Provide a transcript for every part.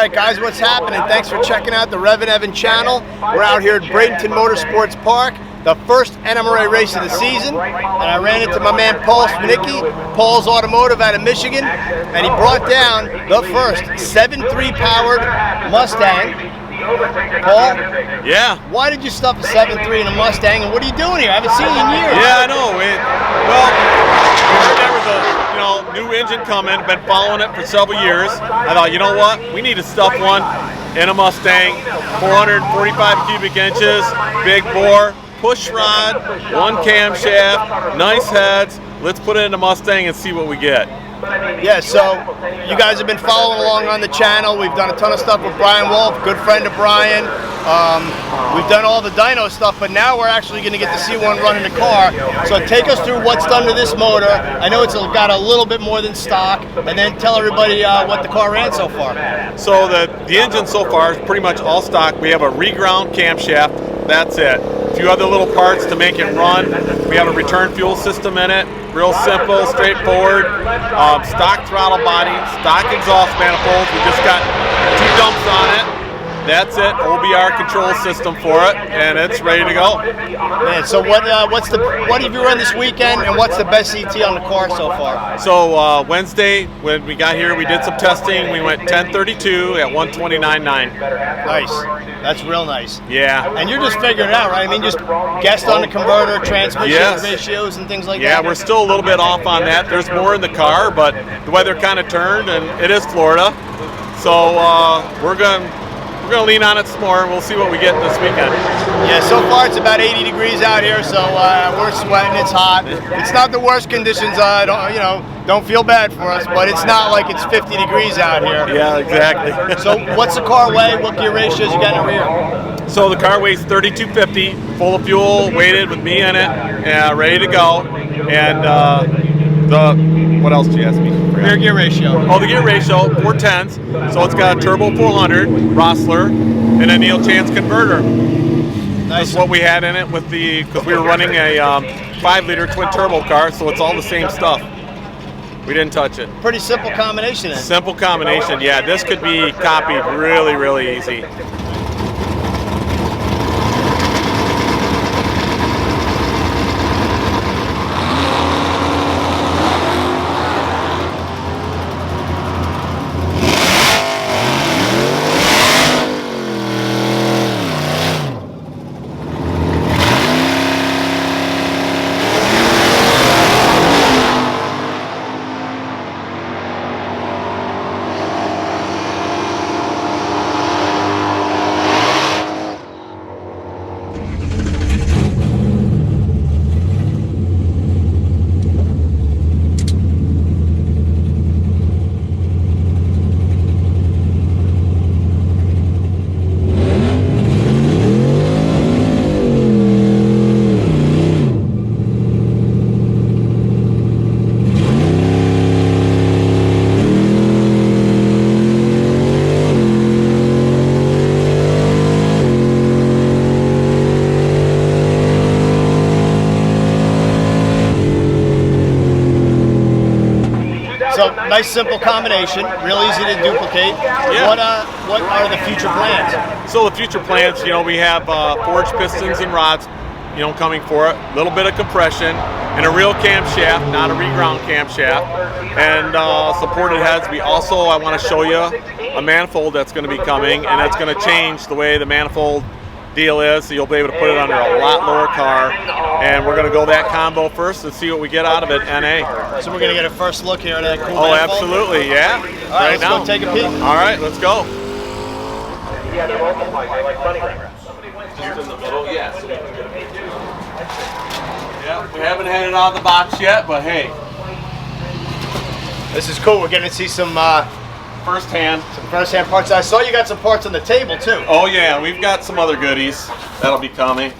Alright guys, what's happening? Thanks for checking out the REVan channel. We're out here at Bradenton Motorsports Park, the first NMRA race of the season, and I ran into my man Paul Swinicki, Paul's Automotive out of Michigan, and he brought down the first 7.3 powered Mustang. Paul? Yeah. Why did you stuff a 7.3 in a Mustang, and what are you doing here? I haven't seen you in years. Yeah, I know. Well, we heard there was a new engine coming, been following it for several years. I thought, you know what? We need to stuff one in a Mustang, 445 cubic inches, big bore, push rod, one camshaft, nice heads. Let's put it in a Mustang and see what we get. Yeah, so you guys have been following along on the channel. We've done a ton of stuff with Brian Wolf, good friend of Brian. We've done all the dyno stuff, but now we're actually going to get to see one run in the car. So take us through what's done to this motor. I know it's got a little bit more than stock, and then tell everybody what the car ran so far. So the engine so far is pretty much all stock. We have a reground camshaft. That's it. A few other little parts to make it run. We have a return fuel system in it. Real simple, straightforward. Stock throttle body, stock exhaust manifolds. We just got 2 dumps on it. That's it. OBR control system for it, and it's ready to go. Man, so what have you run this weekend, and what's the best CT on the car so far? So Wednesday when we got here, we did some testing. We went 1032 at 129.9. Nice. That's real nice. Yeah. And you're just figuring it out, right? I mean, just guessed on the converter, transmission ratios, and things like that. Yeah, we're still a little bit off on that. There's more in the car, but the weather kind of turned, and it is Florida, so we're gonna lean on it some more, and we'll see what we get this weekend. Yeah, so far it's about 80 degrees out here, so we're sweating. It's hot. It's not the worst conditions. Don't feel bad for us, but it's not like it's 50 degrees out here. Yeah, exactly. So what's the car weigh? What gear ratios you got in the rear? So the car weighs 3250, full of fuel, weighted with me in it, ready to go. And what else did you ask me? Rear gear ratio. Oh, the gear ratio, 410s. So it's got a turbo 400, Rossler, and a Neil Chance converter. Nice. That's what we had in it with because we were running a 5-liter twin turbo car, so it's all the same stuff. We didn't touch it. Pretty simple combination then. Simple combination, yeah. This could be copied really, really easy. So nice simple combination, real easy to duplicate. Yeah. What are the future plans? So the future plans, we have forged pistons and rods, coming for it. A little bit of compression and a real camshaft, not a reground camshaft, and supported heads. I want to show you a manifold that's going to be coming, and it's going to change the way the manifold deal is, so you'll be able to put it under a lot lower car, and we're going to go that combo first and see what we get out of it. NA. So we're going to get a first look here at that cool Oh, manifold? absolutely, yeah. All right, let's now. go take a peek. All right, let's go. Yeah, they're both like funny graphs. Just in the middle, yeah. Yeah, we haven't had it out of the box yet, but hey. This is cool. We're getting to see some First-hand parts. I saw you got some parts on the table too. Oh yeah, we've got some other goodies that'll be coming.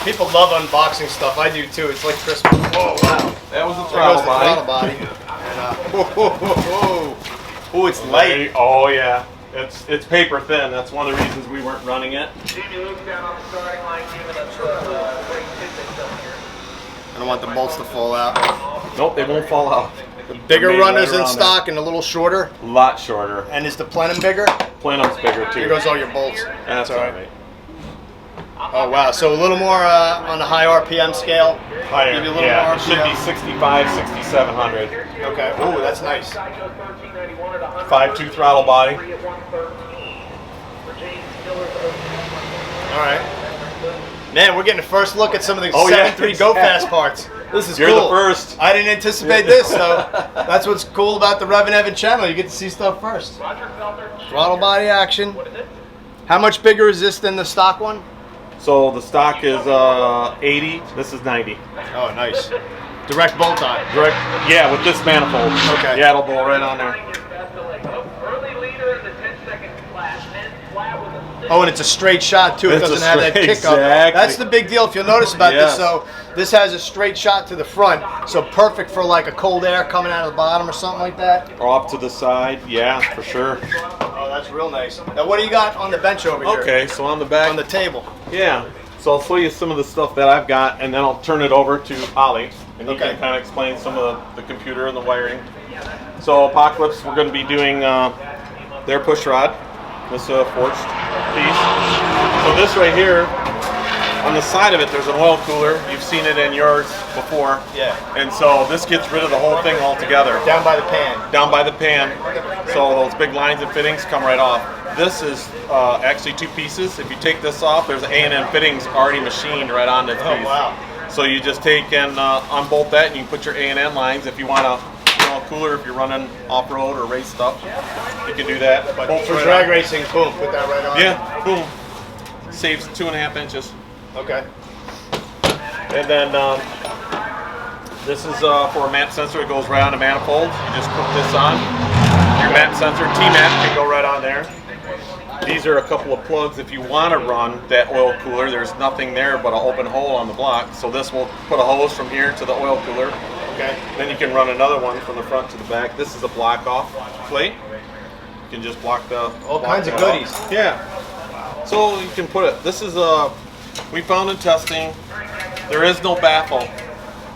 People love unboxing stuff. I do too. It's like Christmas. Oh wow. That was the There goes throttle the body. throttle body. Oh, it's light. Oh yeah. It's paper thin. That's one of the reasons we weren't running it. I don't want the bolts to fall out. Nope, they won't fall out. Bigger Made runners right in around stock and a little shorter. A lot shorter. And is the plenum bigger? Plenum's bigger too. Here goes all your bolts. That's all right. Oh wow, so a little more on the high RPM scale. Higher, Give you a little yeah. more It should be 65, 6700. Okay. Oh, that's nice. 5.2 throttle body. All right. Man, we're getting a first look at some of the Oh, yeah, 7.3 Go Fast parts. This is You're cool. the first. I didn't anticipate this, so that's what's cool about the REVan channel. You get to see stuff first. Throttle body action. How much bigger is this than the stock one? So the stock is 80. This is 90. Oh, nice. Direct bolt on. Direct. Yeah, with this manifold. Okay. Yeah, it'll bolt right on there. Oh, and it's a straight shot too. It It's a doesn't have that straight- kick up. exactly. That's the big deal if you'll notice about Yes. this. So this has a straight shot to the front. So perfect for like a cold air coming out of the bottom or something like that. Or off to the side. Yeah, for sure. Oh, that's real nice. Now what do you got on the bench over here? Okay, so on the back. On the table. Yeah. So I'll show you some of the stuff that I've got, and then I'll turn it over to Ollie, and he Okay. can kind of explain some of the computer and the wiring. So Apocalypse, we're going to be doing their push rod. This forged piece. So this right here, on the side of it, there's an oil cooler. You've seen it in yours before. Yeah. And so this gets rid of the whole thing altogether. Down by the pan. Down by the pan. So those big lines and fittings come right off. This is actually two pieces. If you take this off, there's A&M fittings already machined right on this piece. Oh wow. So you just take and unbolt that, and you can put your A&M lines. If you want a cooler, if you're running off-road or race stuff, you can do that. But Bolts for right drag on. racing, boom, put that right on. Yeah, boom. Saves 2.5 inches. Okay. And then this is for a map sensor. It goes right on the manifold. You just put this on. Your map sensor, T-map, can go right on there. These are a couple of plugs if you want to run that oil cooler. There's nothing there but an open hole on the block. So this will put a hose from here to the oil cooler. Okay. Then you can run another one from the front to the back. This is a block off plate. You can just block the All kinds of that off. goodies. Yeah. So you can put it. This is we found in testing there is no baffle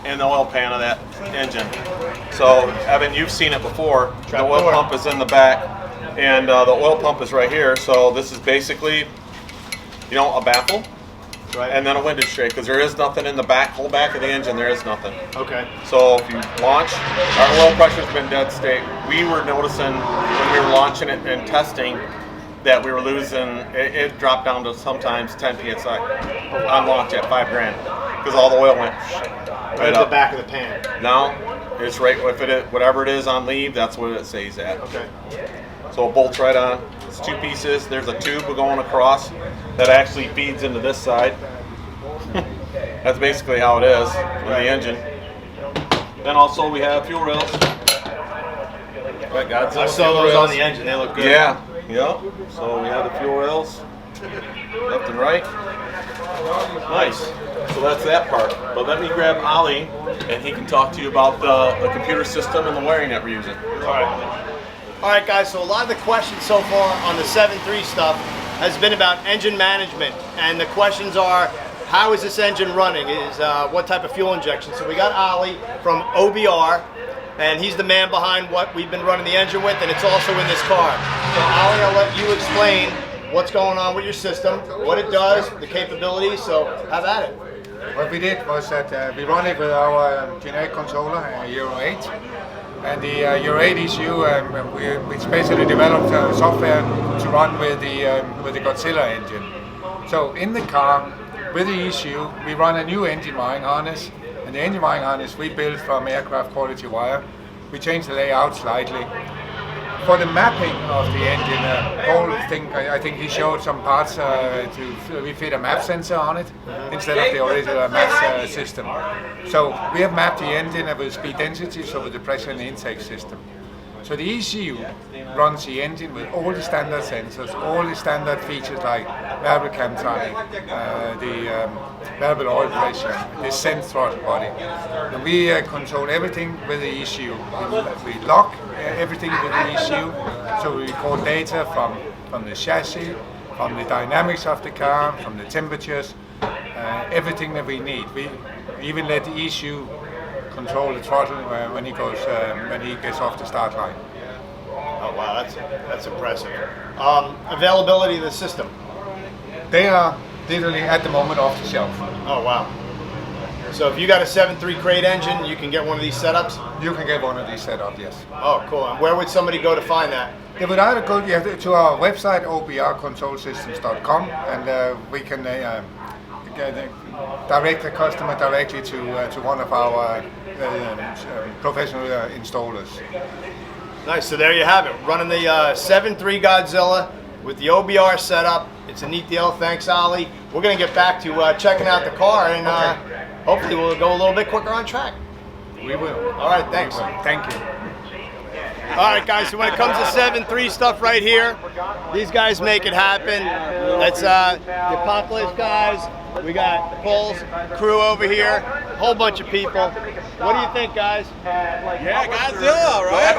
in the oil pan of that engine. So Evan, you've seen it before. The oil Trapdoor. pump is in the back, and the oil pump is right here. So this is basically, a baffle. Right. And then a windage tray, because there is nothing in the back, whole back of the engine, there is nothing. Okay. So if you launch, our oil pressure's been dead state. We were noticing when we were launching it and testing that we were losing, it dropped down to sometimes 10 PSI on launch at $5 grand, because all the oil went Right right at the up. back of the pan. Now, it's right, whatever it is on leave, that's what it stays at. Okay. So it bolts right on. It's two pieces. There's a tube going across that actually feeds into this side. That's basically how it is in the engine. Then also we have fuel rails. Right, Godzilla I saw fuel those rails. on the engine. They look good. Yeah, yeah. So we have the fuel rails, left and right. Nice. So that's that part. But let me grab Ollie, and he can talk to you about the computer system and the wiring that we're using. All right. All right, guys, so a lot of the questions so far on the 7.3 stuff has been about engine management. And the questions are, how is this engine running? What type of fuel injection? So we got Ollie from OBR, and he's the man behind what we've been running the engine with, and it's also in this car. So Ollie, I'll let you explain what's going on with your system, what it does, the capabilities, so have at it. What we did was that we run it with our generic controller, Euro 8. And the Euro 8 ECU, we basically developed software to run with the Godzilla engine. So in the car, with the ECU, we run a new engine wiring harness. And the engine wiring harness we built from aircraft quality wire. We changed the layout slightly. For the mapping of the engine, whole thing, I think he showed some parts we fit a map sensor on it instead of the original map system. So we have mapped the engine with speed density, so with the pressure in the intake system. So the ECU runs the engine with all the standard sensors, all the standard features like variable cam timing, the variable oil pressure, the scent throttle body. And we control everything with the ECU. We lock everything with the ECU, so we record data from the chassis, from the dynamics of the car, from the temperatures, everything that we need. We even let the ECU control the throttle when he gets off the start line. Oh wow, that's impressive. Availability of the system. They are literally at the moment off the shelf. Oh wow. So if you got a 7.3 crate engine, you can get one of these setups? You can get one of these set up, yes. Oh cool. And where would somebody go to find that? They would either go to our website, obrcontrolsystems.com, and we can direct the customer directly to one of our professional installers. Nice. So there you have it. Running the 7.3 Godzilla with the OBR setup. It's a neat deal. Thanks, Ollie. We're going to get back to checking out the car, and hopefully we'll go a little bit quicker on track. We will. All right. Thanks. Thank you. All right, guys, so when it comes to 7.3 stuff right here, these guys make it happen. That's the Apocalypse guys. We got Paul's crew over here, a whole bunch of people. What do you think, guys? Yeah, Godzilla, right?